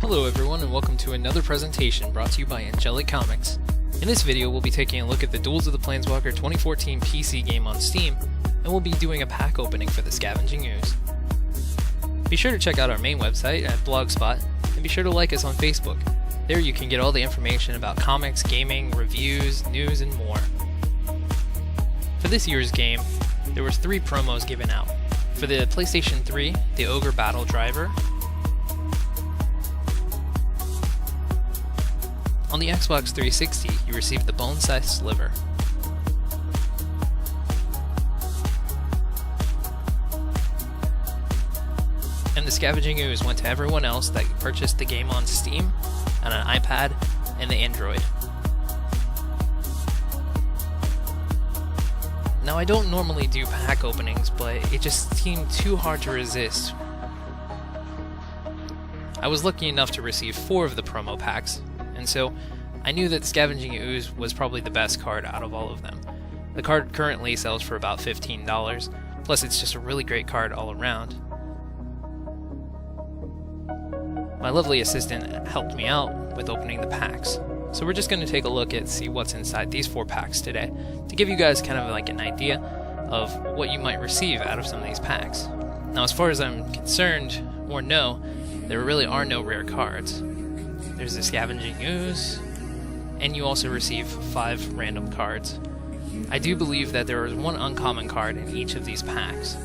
Hello everyone and welcome to another presentation brought to you by Angelicomics. In this video we'll be taking a look at the Duels of the Planeswalker 2014 PC game on Steam, and we'll be doing a pack opening for the Scavenging Ooze. Be sure to check out our main website at Blogspot, and be sure to like us on Facebook. There you can get all the information about comics, gaming, reviews, news, and more. For this year's game, there was 3 promos given out. For the PlayStation 3, the Ogre Battle Driver. On the Xbox 360, you received the Bone-Sized Sliver. And the Scavenging Ooze went to everyone else that purchased the game on Steam, on an iPad, and the Android. Now I don't normally do pack openings, but it just seemed too hard to resist. I was lucky enough to receive 4 of the promo packs, and so I knew that the Scavenging Ooze was probably the best card out of all of them. The card currently sells for about $15, plus it's just a really great card all around. My lovely assistant helped me out with opening the packs, so we're just going to take a look at see what's inside these 4 packs today, to give you guys kind of like an idea of what you might receive out of some of these packs. Now as far as I'm concerned, or know, there really are no rare cards. There's the Scavenging Ooze, and you also receive 5 random cards. I do believe that there is 1 uncommon card in each of these packs.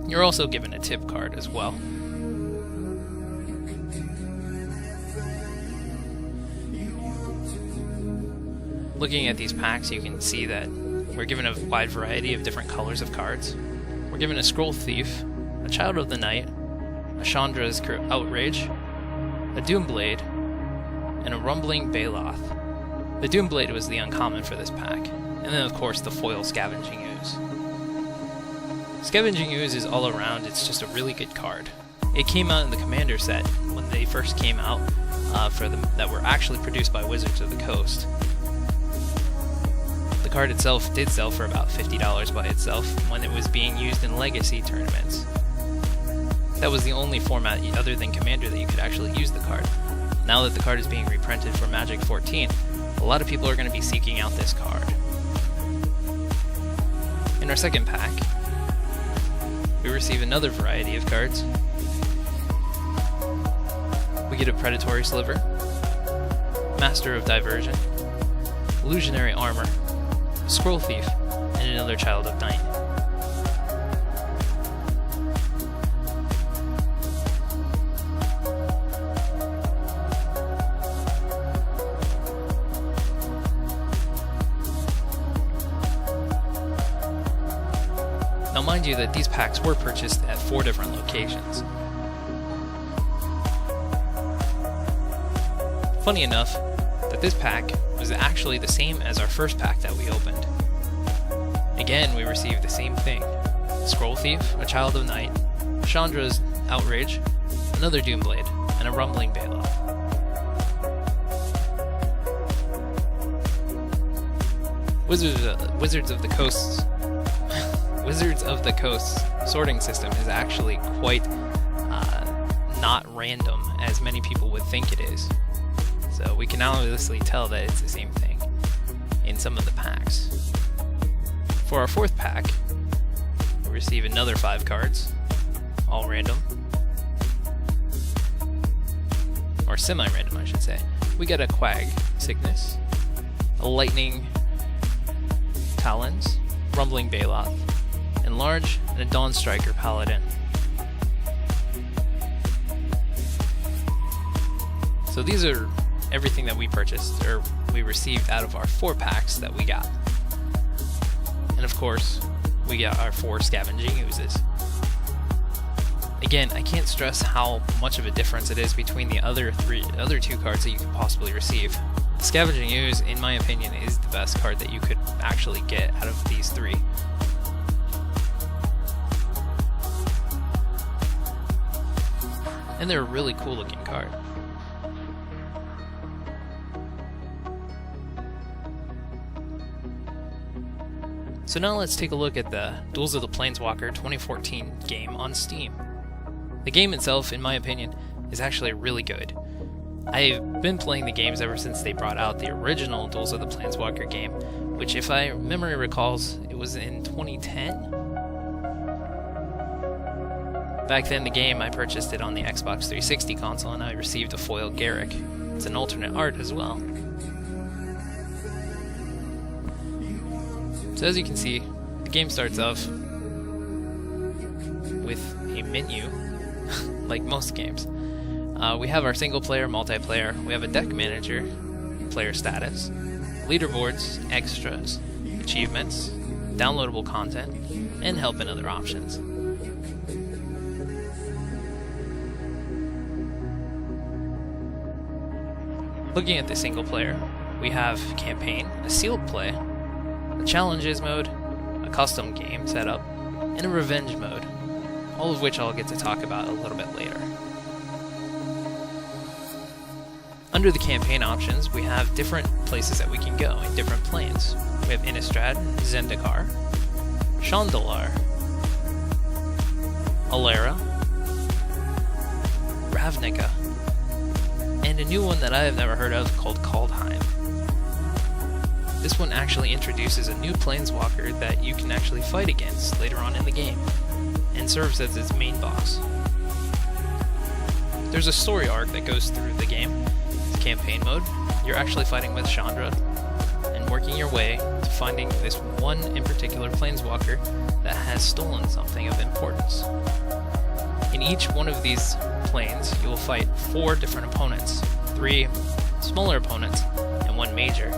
You're also given a tip card as well. Looking at these packs, you can see that we're given a wide variety of different colors of cards. We're given a Scroll Thief, a Child of the Night, a Chandra's Outrage, a Doomblade, and a Rumbling Baloth. The Doomblade was the uncommon for this pack, and then of course the foil Scavenging Ooze. Scavenging Ooze is all around, it's just a really good card. It came out in the Commander set when they first came out, that were actually produced by Wizards of the Coast. The card itself did sell for about $50 by itself when it was being used in Legacy tournaments. That was the only format other than Commander that you could actually use the card. Now that the card is being reprinted for Magic 14, a lot of people are going to be seeking out this card. In our second pack, we receive another variety of cards. We get a Predatory Sliver, Master of Diversion, Illusionary Armor, Scroll Thief, and another Child of Night. Now mind you that these packs were purchased at 4 different locations. Funny enough, that this pack was actually the same as our first pack that we opened. Again, we received the same thing. Scroll Thief, a Child of Night, Chandra's Outrage, another Doomblade, and a Rumbling Baloth. Wizards of the Coast's sorting system is actually quite not random as many people would think it is. So we can obviously tell that it's the same thing in some of the packs. For our 4th pack, we receive another 5 cards, all random. Or semi-random, I should say. We get a Quag Sickness, a Lightning Talons, Rumbling Baloth, Enlarge, and a Dawn Striker Paladin. So these are everything that we purchased, or we received out of our 4 packs that we got. And of course, we got our 4 Scavenging Oozes. Again, I can't stress how much of a difference it is between the other 2 cards that you could possibly receive. The Scavenging Ooze, in my opinion, is the best card that you could actually get out of these 3. And they're a really cool looking card. So now let's take a look at the Duels of the Planeswalker 2014 game on Steam. The game itself, in my opinion, is actually really good. I've been playing the games ever since they brought out the original Duels of the Planeswalker game, which, if my memory recalls, it was in 2010? Back then, the game, I purchased it on the Xbox 360 console, and I received a foil Garrick. It's an alternate art as well. So as you can see, the game starts off with a menu, like most games. We have our single player, multiplayer, we have a deck manager, player status, leaderboards, extras, achievements, downloadable content, and help and other options. Looking at the single player, we have campaign, a sealed play, a challenges mode, a custom game setup, and a revenge mode, all of which I'll get to talk about a little bit later. Under the campaign options, we have different places that we can go in different planes. We have Innistrad, Zendikar, Chandalar, Alera, Ravnica, and a new one that I have never heard of called Kaldheim. This one actually introduces a new planeswalker that you can actually fight against later on in the game, and serves as its main boss. There's a story arc that goes through the game. Campaign mode, you're actually fighting with Chandra and working your way to finding this one in particular planeswalker that has stolen something of importance. In each one of these planes, you will fight 4 different opponents, 3 smaller opponents, and 1 major.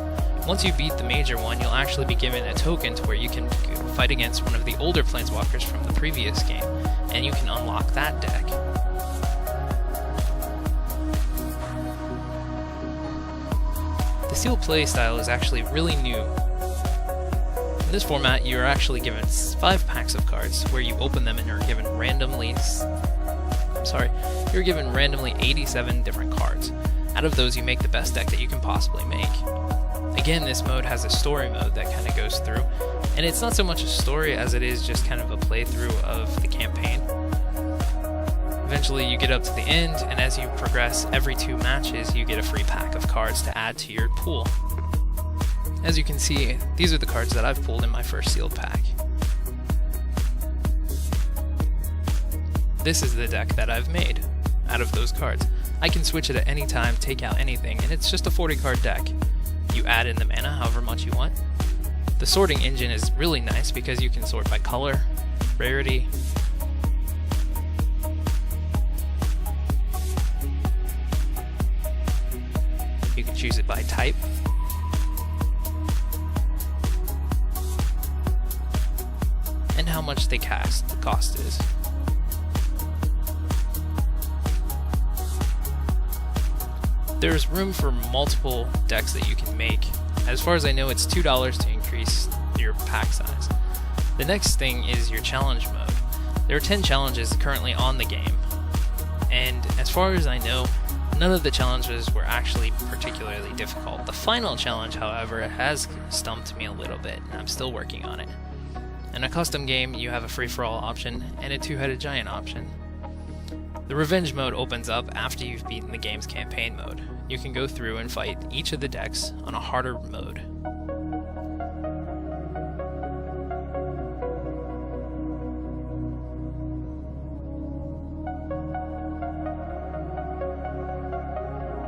Once you beat the major one, you'll actually be given a token to where you can fight against one of the older planeswalkers from the previous game, and you can unlock that deck. The sealed play style is actually really new. In this format, you're actually given 5 packs of cards, where you open them and you're given randomly 87 different cards. Out of those, you make the best deck that you can possibly make. Again, this mode has a story mode that kind of goes through, and it's not so much a story as it is just kind of a playthrough of the campaign. Eventually you get up to the end, and as you progress every 2 matches, you get a free pack of cards to add to your pool. As you can see, these are the cards that I've pulled in my first sealed pack. This is the deck that I've made out of those cards. I can switch it at any time, take out anything, and it's just a 40 card deck. You add in the mana however much you want. The sorting engine is really nice because you can sort by color, rarity, you can choose it by type, and how much the cost is. There's room for multiple decks that you can make. As far as I know, it's $2 to increase your pack size. The next thing is your challenge mode. There are 10 challenges currently on the game, and as far as I know, none of the challenges were actually particularly difficult. The final challenge, however, has stumped me a little bit, and I'm still working on it. In a custom game, you have a free-for-all option and a 2-headed giant option. The revenge mode opens up after you've beaten the game's campaign mode. You can go through and fight each of the decks on a harder mode.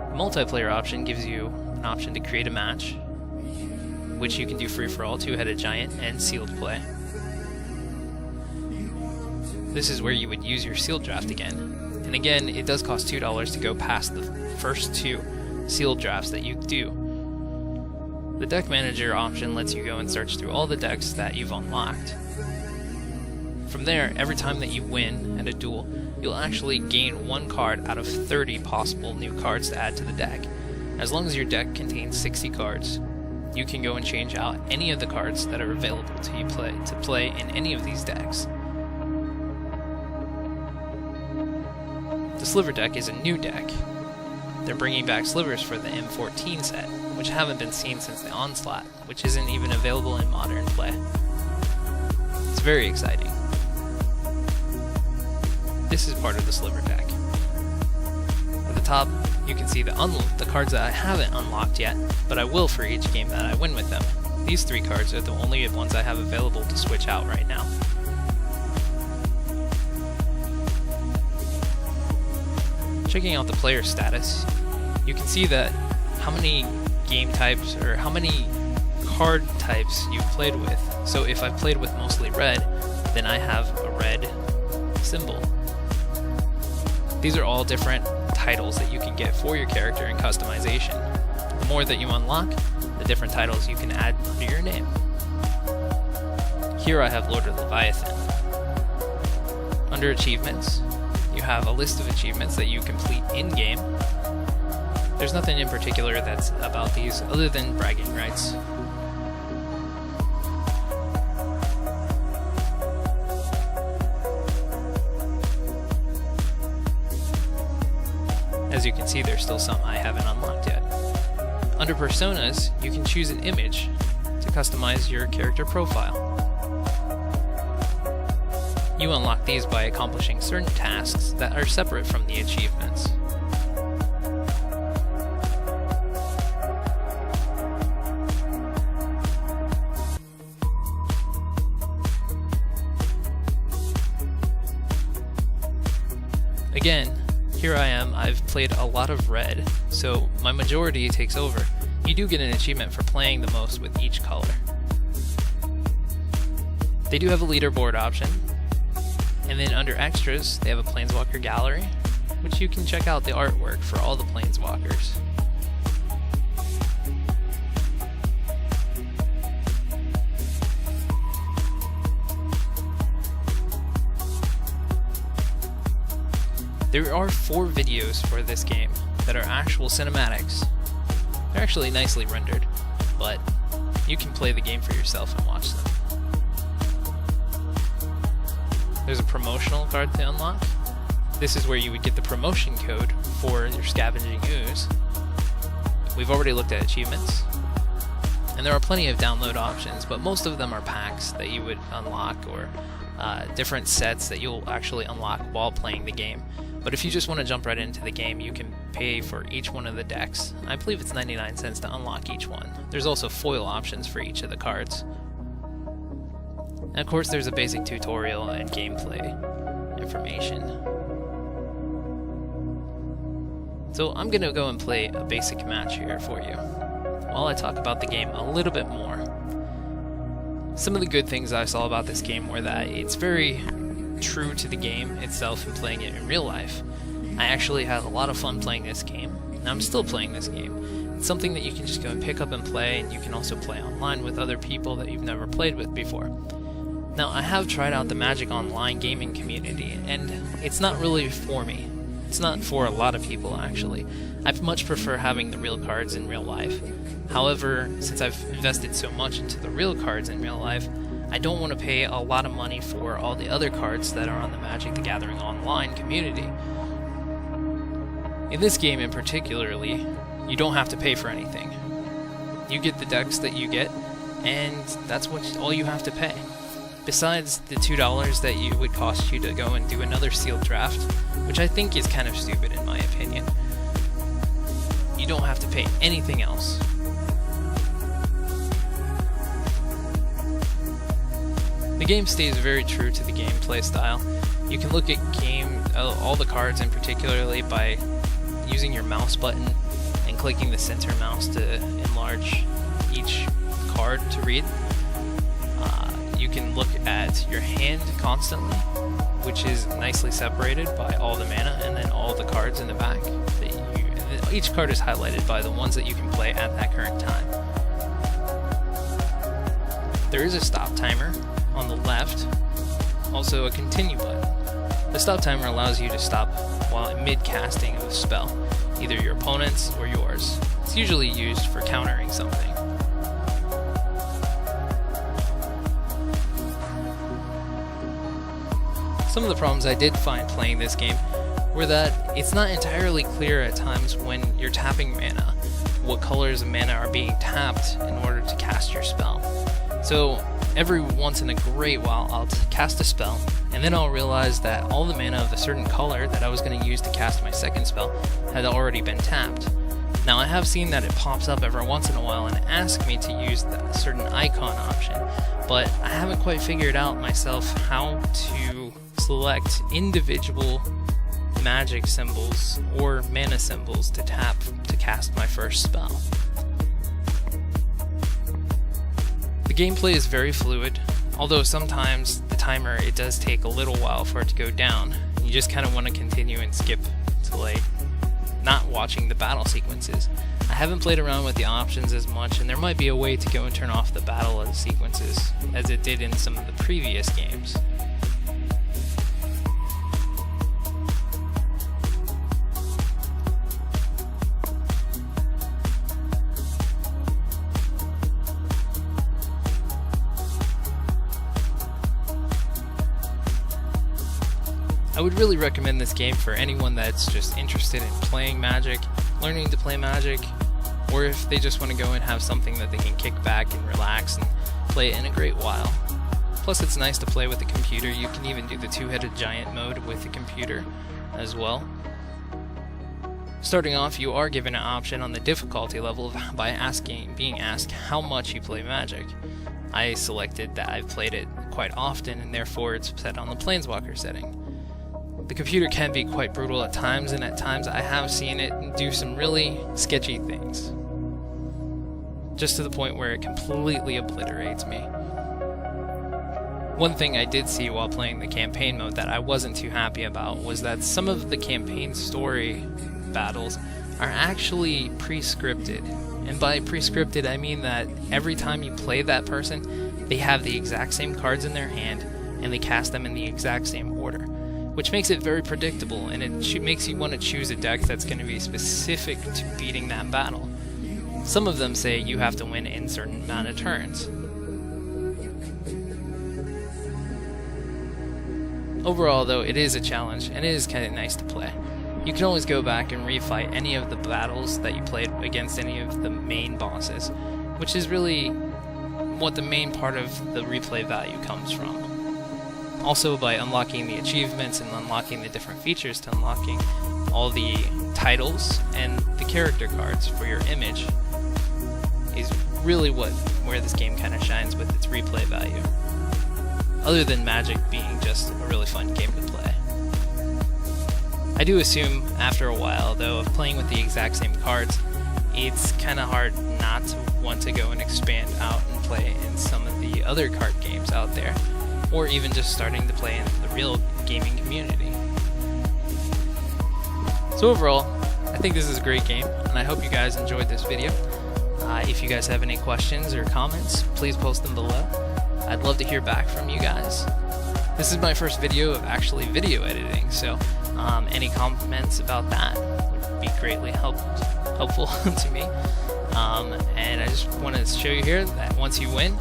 The multiplayer option gives you an option to create a match, which you can do free for all, 2-headed giant, and sealed play. This is where you would use your sealed draft again. And again, it does cost $2 to go past the first 2 sealed drafts that you do. The deck manager option lets you go and search through all the decks that you've unlocked. From there, every time that you win at a duel, you'll actually gain 1 card out of 30 possible new cards to add to the deck. As long as your deck contains 60 cards, you can go and change out any of the cards that are available to you to play in any of these decks. The Sliver deck is a new deck. They're bringing back slivers for the M14 set, which haven't been seen since the Onslaught, which isn't even available in modern play. It's very exciting. this is part of the sliver deck. At the top, you can see the cards that I haven't unlocked yet, but I will for each game that I win with them. These 3 cards are the only ones I have available to switch out right now. Checking out the player status, you can see that how many game types or how many card types you've played with. So if I've played with mostly red, then I have a red symbol. These are all different titles that you can get for your character in customization. The more that you unlock, the different titles you can add under your name. Here I have Lord of Leviathan. Under achievements, you have a list of achievements that you complete in-game. There's nothing in particular that's about these other than bragging rights. As you can see, there's still some I haven't unlocked yet. Under personas, you can choose an image to customize your character profile. You unlock these by accomplishing certain tasks that are separate from the achievements. Again, here I am, I've played a lot of red, so my majority takes over. You do get an achievement for playing the most with each color. They do have a leaderboard option, and then under extras, they have a Planeswalker gallery, which you can check out the artwork for all the Planeswalkers. There are 4 videos for this game that are actual cinematics. They're actually nicely rendered, but you can play the game for yourself and watch them. There's a promotional card to unlock. This is where you would get the promotion code for your Scavenging Ooze. We've already looked at achievements, and there are plenty of download options, but most of them are packs that you would unlock or different sets that you'll actually unlock while playing the game. But if you just want to jump right into the game, you can pay for each one of the decks. I believe it's 99 cents to unlock each one. There's also foil options for each of the cards. And of course there's a basic tutorial and gameplay information. So I'm going to go and play a basic match here for you, while I talk about the game a little bit more. Some of the good things I saw about this game were that it's very true to the game itself and playing it in real life. I actually had a lot of fun playing this game, and I'm still playing this game. It's something that you can just go and pick up and play, and you can also play online with other people that you've never played with before. Now, I have tried out the Magic Online gaming community, and it's not really for me. It's not for a lot of people, actually. I much prefer having the real cards in real life. However, since I've invested so much into the real cards in real life, I don't want to pay a lot of money for all the other cards that are on the Magic the Gathering Online community. In this game in particularly, you don't have to pay for anything. You get the decks that you get, and that's all you have to pay. Besides the $2 that it would cost you to go and do another sealed draft, which I think is kind of stupid in my opinion. You don't have to pay anything else. The game stays very true to the gameplay style. You can look at all the cards in particularly by using your mouse button and clicking the center mouse to enlarge each card to read. You can look at your hand constantly, which is nicely separated by all the mana and then all the cards in the back. Each card is highlighted by the ones that you can play at that current time. There is a stop timer on the left, also a continue button. The stop timer allows you to stop while mid-casting of a spell, either your opponent's or yours. It's usually used for countering something. Some of the problems I did find playing this game were that it's not entirely clear at times when you're tapping mana, what colors of mana are being tapped in order to cast your spell. So every once in a great while I'll cast a spell, and then I'll realize that all the mana of a certain color that I was going to use to cast my second spell had already been tapped. Now I have seen that it pops up every once in a while and asks me to use that certain icon option, but I haven't quite figured out myself how to select individual magic symbols or mana symbols to tap to cast my first spell. The gameplay is very fluid, although sometimes the timer, it does take a little while for it to go down. You just kind of want to continue and skip to like not watching the battle sequences. I haven't played around with the options as much, and there might be a way to go and turn off the battle sequences as it did in some of the previous games. I would really recommend this game for anyone that's just interested in playing Magic, learning to play Magic, or if they just want to go and have something that they can kick back and relax and play in a great while. Plus it's nice to play with the computer. You can even do the two-headed giant mode with the computer as well. Starting off, you are given an option on the difficulty level by being asked how much you play Magic. I selected that I've played it quite often, and therefore it's set on the Planeswalker setting. The computer can be quite brutal at times, and at times I have seen it do some really sketchy things. Just to the point where it completely obliterates me. One thing I did see while playing the campaign mode that I wasn't too happy about was that some of the campaign story battles are actually pre-scripted. And by pre-scripted I mean that every time you play that person, they have the exact same cards in their hand, and they cast them in the exact same order, which makes it very predictable, and it makes you want to choose a deck that's going to be specific to beating that battle. Some of them say you have to win in a certain amount of turns. Overall though, it is a challenge, and it is kind of nice to play. You can always go back and refight any of the battles that you played against any of the main bosses, which is really what the main part of the replay value comes from. Also, by unlocking the achievements and unlocking the different features to unlocking all the titles and the character cards for your image is really where this game kind of shines with its replay value. Other than Magic being just a really fun game to play. I do assume after a while though of playing with the exact same cards, it's kind of hard not to want to go and expand out and play in some of the other card games out there, or even just starting to play in the real gaming community. So overall, I think this is a great game, and I hope you guys enjoyed this video. If you guys have any questions or comments, please post them below. I'd love to hear back from you guys. This is my first video of actually video editing, so any comments about that would be greatly helpful to me. And I just want to show you here that once you win,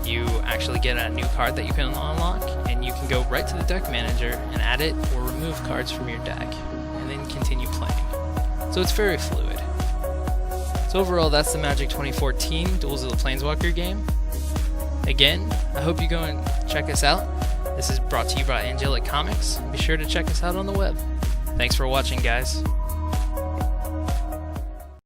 you actually get a new card that you can unlock, and you can go right to the deck manager and add it or remove cards from your deck, and then continue playing. So it's very fluid. So overall, that's the Magic 2014 Duels of the Planeswalker game. Again, I hope you go and check us out. This is brought to you by Angelicomics. Be sure to check us out on the web. Thanks for watching, guys.